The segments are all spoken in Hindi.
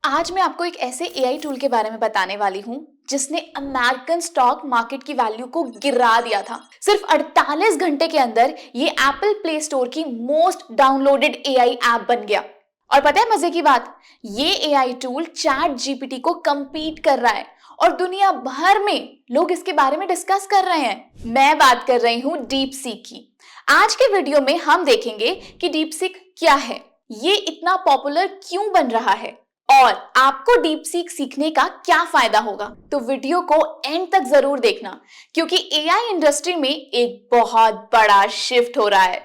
आज मैं आपको एक ऐसे एआई टूल के बारे में बताने वाली हूँ जिसने अमेरिकन स्टॉक मार्केट की वैल्यू को गिरा दिया था। सिर्फ 48 घंटे के अंदर ये एप्पल प्ले स्टोर की मोस्ट डाउनलोडेड एआई ऐप बन गया। और पता है मजे की बात, ये एआई टूल चैट जीपीटी को compete कर रहा है और दुनिया भर में लोग इसके बारे में डिस्कस कर रहे हैं। मैं बात कर रही हूँ डीप सीक की। आज के वीडियो में हम देखेंगे कि डीप सीक क्या है, ये इतना पॉपुलर क्यों बन रहा है और आपको डीप सीक सीखने का क्या फायदा होगा। तो वीडियो को एंड तक जरूर देखना क्योंकि एआई इंडस्ट्री में एक बहुत बड़ा शिफ्ट हो रहा है।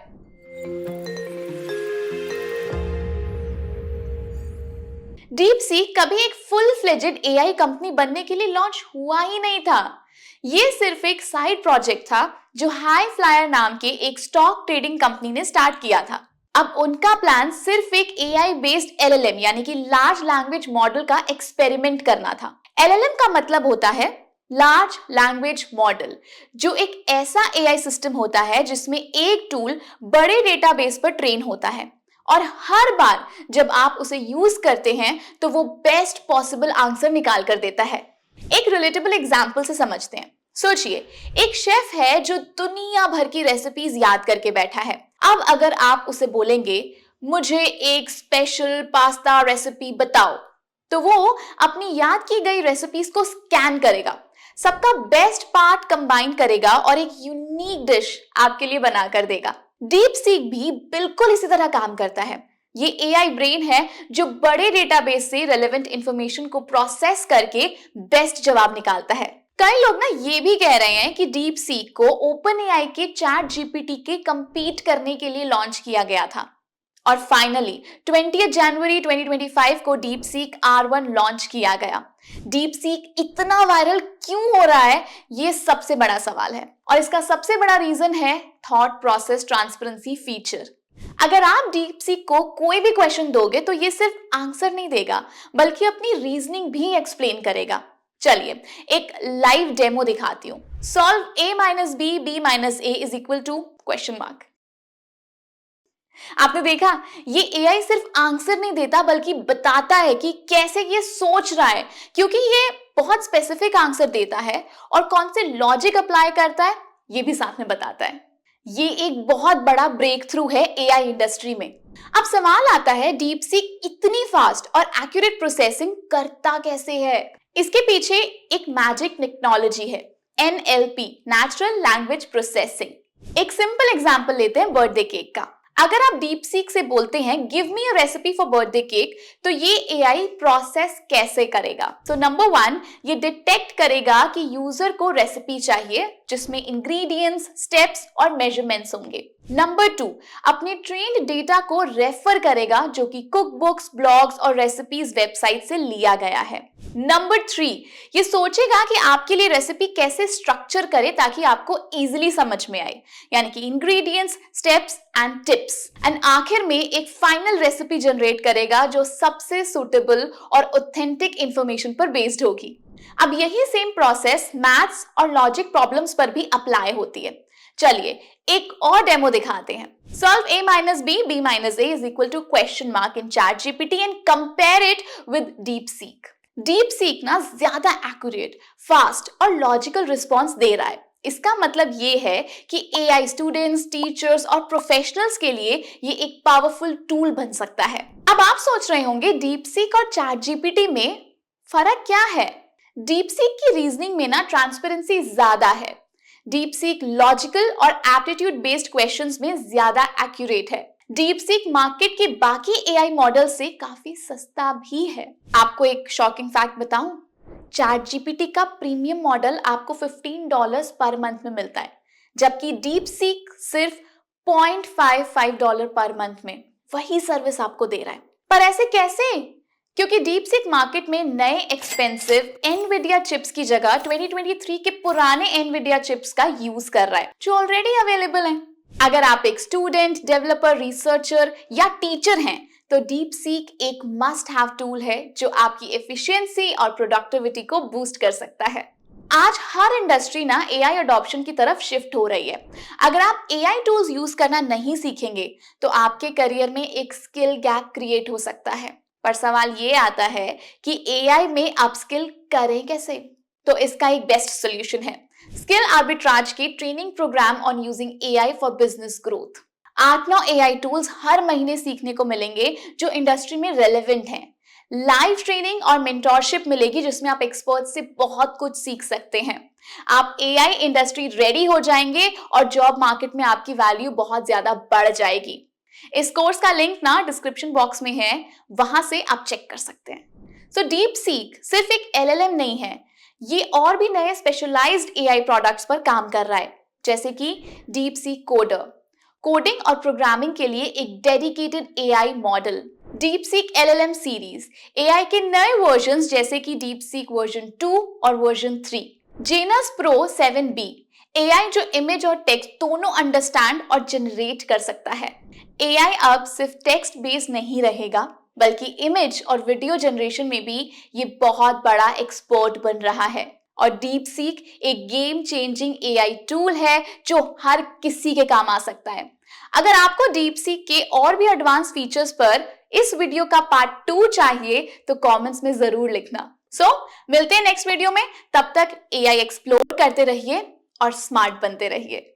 डीप सीक कभी एक फुल फ्लेजेड एआई कंपनी बनने के लिए लॉन्च हुआ ही नहीं था। ये सिर्फ एक साइड प्रोजेक्ट था जो हाई फ्लायर नाम के एक स्टॉक ट्रेडिंग कंपनी ने स्टार्ट किया था। अब उनका प्लान सिर्फ एक एआई बेस्ड एलएलएम यानी कि लार्ज लैंग्वेज मॉडल का एक्सपेरिमेंट करना था। एलएलएम का मतलब होता है लार्ज लैंग्वेज मॉडल, जो एक ऐसा एआई सिस्टम होता है जिसमें एक टूल बड़े डेटाबेस पर ट्रेन होता है और हर बार जब आप उसे यूज करते हैं तो वो बेस्ट पॉसिबल आंसर निकाल कर देता है। एक रिलेटेबल एग्जांपल से समझते हैं। सोचिए, एक शेफ है जो दुनिया भर की रेसिपीज याद करके बैठा है। अब अगर आप उसे बोलेंगे मुझे एक स्पेशल पास्ता रेसिपी बताओ, तो वो अपनी याद की गई रेसिपीज को स्कैन करेगा, सबका बेस्ट पार्ट कंबाइन करेगा और एक यूनिक डिश आपके लिए बना कर देगा। डीप सीक भी बिल्कुल इसी तरह काम करता है। ये एआई ब्रेन है जो बड़े डेटाबेस से रेलेवेंट इंफॉर्मेशन को प्रोसेस करके बेस्ट जवाब निकालता है। कई लोग ना ये भी कह रहे हैं कि डीप सीक को ओपन एआई के चैट जीपीटी के compete करने के लिए लॉन्च किया गया था। और फाइनली 20 जनवरी 2025 को डीप सीक R1 लॉन्च किया गया। डीप सीक इतना वायरल क्यों हो रहा है, ये सबसे बड़ा सवाल है और इसका सबसे बड़ा रीजन है थॉट प्रोसेस ट्रांसपेरेंसी फीचर। अगर आप डीप सीक को कोई भी क्वेश्चन दोगे तो ये सिर्फ आंसर नहीं देगा बल्कि अपनी रीजनिंग भी एक्सप्लेन करेगा। चलिए एक लाइव डेमो दिखाती हूँ। Solve a minus B B minus A is equal to question mark. आपने देखा, ये एआई सिर्फ आंसर नहीं देता बल्कि बताता है कि कैसे ये सोच रहा है, क्योंकि ये बहुत स्पेसिफिक आंसर देता है और कौन से लॉजिक अप्लाई करता है ये भी साथ में बताता है। ये एक बहुत बड़ा ब्रेक थ्रू है एआई इंडस्ट्री में। अब सवाल आता है, डीप सीक इतनी फास्ट और एक्यूरेट प्रोसेसिंग करता कैसे है? इसके पीछे एक मैजिक टेक्नोलॉजी है, NLP, नेचुरल लैंग्वेज प्रोसेसिंग। एक सिंपल एग्जांपल लेते हैं बर्थडे केक का। अगर आप डीप सीक से बोलते हैं give me a recipe for birthday cake, तो ये एआई प्रोसेस कैसे करेगा? तो नंबर 1, ये डिटेक्ट करेगा कि यूजर को रेसिपी चाहिए जिसमें इंग्रेडिएंट्स, स्टेप्स और मेजरमेंट्स होंगे। नंबर 2, अपने ट्रेन्ड डेटा को रेफर करेगा जो कि कुक बुक्स, ब्लॉग्स और रेसिपीज वेबसाइट से लिया गया है। नंबर 3, ये सोचेगा कि आपके लिए रेसिपी कैसे स्ट्रक्चर करे ताकि आपको इजीली समझ में आए, यानी कि ingredients, steps and tips. And आखिर में एक फाइनल रेसिपी जनरेट करेगा जो सबसे सुटेबल और ऑथेंटिक इंफॉर्मेशन पर बेस्ड होगी। अब यही सेम प्रोसेस मैथ्स और लॉजिक प्रॉब्लम्स पर भी अप्लाई होती है। चलिए एक और डेमो दिखाते हैं। Solve a minus B B minus A is equal to question mark in ChatGPT and compare it with DeepSeek. DeepSeek ना ज्यादा एक्यूरेट, फास्ट और लॉजिकल रिस्पॉन्स दे रहा है। इसका मतलब ये है कि एआई स्टूडेंट्स, टीचर्स और प्रोफेशनल्स के लिए ये एक पावरफुल टूल बन सकता है। अब आप सोच रहे होंगे डीप सीक और चैट जीपीटी में फर्क क्या है? डीप सीक की रीजनिंग में ना ट्रांसपेरेंसी ज्यादा है। डीप सीक लॉजिकल और एप्टीट्यूड बेस्ड क्वेश्चंस में ज्यादा एक्यूरेट है। डीप सीक मार्केट के बाकी एआई मॉडल से काफी सस्ता भी है। आपको एक शॉकिंग फैक्ट बताऊं, चैट जीपीटी का प्रीमियम मॉडल आपको $15 पर मंथ में मिलता है, जबकि डीप सीक सिर्फ $0.55 पर मंथ में वही सर्विस आपको दे रहा है। पर ऐसे कैसे? क्योंकि डीप सीक मार्केट में नए एक्सपेंसिव एनवीडिया चिप्स की जगह 2023 के पुराने एनवीडिया चिप्स का यूज कर रहा है जो ऑलरेडी अवेलेबल हैं। अगर आप एक स्टूडेंट, डेवलपर, रिसर्चर या टीचर हैं तो डीप सीक एक मस्ट हैव टूल है जो आपकी एफिशिएंसी और प्रोडक्टिविटी को बूस्ट कर सकता है। आज हर इंडस्ट्री ना एआई अडॉप्शन की तरफ शिफ्ट हो रही है। अगर आप एआई टूल्स यूज करना नहीं सीखेंगे तो आपके करियर में एक स्किल गैप क्रिएट हो सकता है। पर सवाल ये आता है कि एआई में अपस्किल करें कैसे? तो इसका एक बेस्ट सोल्यूशन है स्किल आर्बिट्राज के training program on using AI for business growth. 8-9 AI tools हर महीने सीखने को मिलेंगे जो इंडस्ट्री में रेलेवेंट हैं। लाइव ट्रेनिंग और मेंटोरशिप मिलेगी जिसमें आप एक्सपर्ट से बहुत कुछ सीख सकते हैं। आप एआई इंडस्ट्री रेडी हो जाएंगे और जॉब मार्केट में आपकी वैल्यू बहुत ज्यादा बढ़ जाएगी। इस कोर्स का लिंक ना डिस्क्रिप्शन बॉक्स में है, वहां से आप चेक कर सकते हैं। सो डीप सीक सिर्फ एक एलएलएम नहीं है, ये और भी नए स्पेशलाइज्ड एआई प्रोडक्ट्स पर काम कर रहा है, जैसे कि डीप सीक कोडर, कोडिंग और प्रोग्रामिंग के लिए एक dedicated AI model, deep seek LLM series, AI के नए वर्जन्स जैसे कि डीप सीक वर्जन 2 और version 3, Janus Pro 7B, AI जो इमेज और टेक्स्ट दोनों अंडरस्टैंड और जनरेट कर सकता है। एआई अब सिर्फ टेक्स्ट बेस्ड नहीं रहेगा, बल्कि इमेज और वीडियो जनरेशन में भी ये बहुत बड़ा एक्सपर्ट बन रहा है। और डीप सीक एक गेम चेंजिंग एआई टूल है जो हर किसी के काम आ सकता है। अगर आपको डीप सीक के और भी एडवांस फीचर्स पर इस वीडियो का पार्ट 2 चाहिए तो कमेंट्स में जरूर लिखना। मिलते हैं नेक्स्ट वीडियो में, तब तक एआई एक्सप्लोर करते रहिए और स्मार्ट बनते रहिए।